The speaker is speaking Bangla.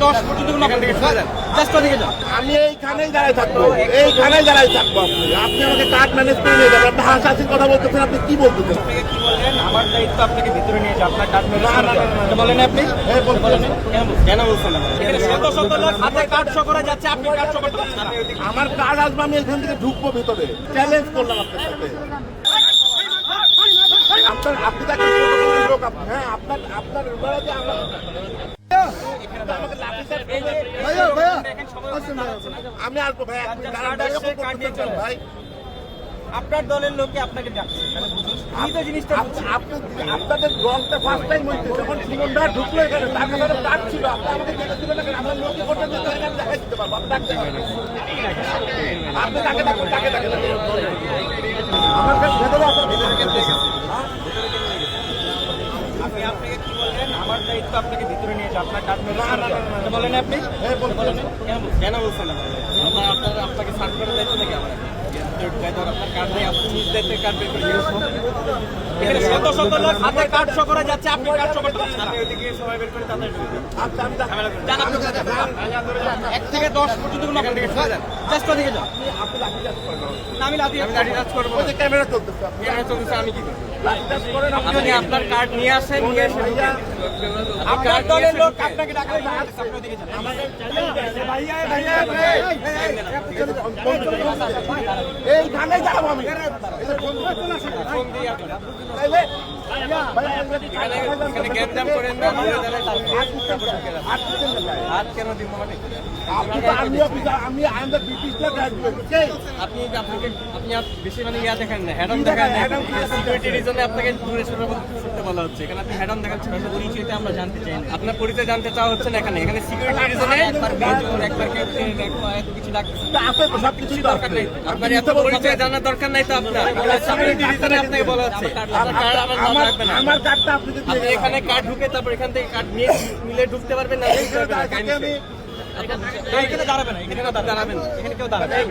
10 পর্যন্ত কোনো জাস্ট ওদিকে যান। আমি এইখানেই দাঁড়াই থাকবো, এইখানেই দাঁড়াই থাকবো। আপনি আমাকে কার্ড ম্যানেজ করে নিয়ে যাবেন। আপনি হাসাহাসির কথা বলতেছেন, আপনি কি বলতেছেন? আপনাকে কি বললেন? আমার দায়িত্ব আপনাকে ভিতরে নিয়ে যাওয়া, আপনার কার্ড ম্যানেজ করতে বলেন আপনি? বলেন কেন বলছেন? এখানে শত শত লোক হাতে কার্ড শো করে যাচ্ছে, আপনি কার্ড শো করতে পারছেন না। আমার কার্ড আসবে, আমি এখান থেকে ঢুকবো ভিতরে। চ্যালেঞ্জ করলাম আপনার সাথে। আপনি তাকে লোক, হ্যাঁ আপনার আমি আসবো ভাই, ভাই আপনার দলের লোকে আপনাকে ডাকছে, আমি তো জিনিসটা আপনাদের রংটা ফার্স্ট টাইম হইছে। যখন সুমনদা ঢুকলো এখানে, তার কাছে কাজ ছিল, আপনি আমাকে যেতে দিবেন না কেন? আপনার লোকই করতে দিতে হবে, আমি দেখাই দিতে পারবো। আপনি ডাকতে পারবেন, আপনি তাকে ডাকুন, তাকে আমার কাছে ভেতরে আসা আপনাকে কি বললেন? আমার দায়িত্ব আপনাকে ভিতরে নিয়ে যাওয়া, আপনার কার্ড ম্যানেজ করতে বলেন আপনি? বলেন কেন বলছেন? আপনাকে সার্চ করার দায়িত্ব নাকি আমার? আপনার কার্ড নেই, আপনি নিজ দায়িত্বে কার্ড বের করে দিয়েছেন। এখানে শত শত লোক হাতে কার্ড শো করে যাচ্ছে, আপনি কার্ড শো করতে পারছেন না। ওইদিকে সবাই বের করে তাদের এক থেকে 10 পর্যন্ত কোনো জাস্ট ওদিকে যান। আমি লাঠি চার্জ করবো। ক্যামেরা চলতেছে, ক্যামেরা চলতেছে, আমি কি করবো? আপনি আপনার কার্ড নিয়ে আসেন, নিয়ে এসে আপনার দলের লোক আপনাকে ডাকলে আপনি ওদিকে যান। এইখানেই যাবো আমি। ফোন দিয়ে এখানে গ্যাপজাম করেন না, হাত কেন দিব? মানে আমি আপনি বেশি মানে ইয়া দেখেন না, হ্যাডম দেখেন না, সিকিউরিটি রিজনে আপনাকে দূরে সরতে বলা হচ্ছে। এখানে আপনি হ্যাডম দেখাচ্ছেন, পরিচয়টা আমরা জানতে চাই। আপনার পরিচয় জানতে চাওয়া হচ্ছে না এখানে। এখানে সিকিউরিটি রিজনে একবার কিছু লাগছে, সবকিছু দরকার নেই। আপনার এত পরিচয় জানার দরকার নাই তো। আপনার সিকিউরিটি রিজনে আপনাকে বলা হচ্ছে আমার কার্ডটা আপনি আপনি এখানে কার্ড ঢুকে তারপর এখান থেকে কার্ড নিয়ে নিলে ঢুকতে পারবেন না? এখানে দাঁড়াবেন না, এখানে দাঁড়াবেন, এখানে কেউ দাঁড়াবেন।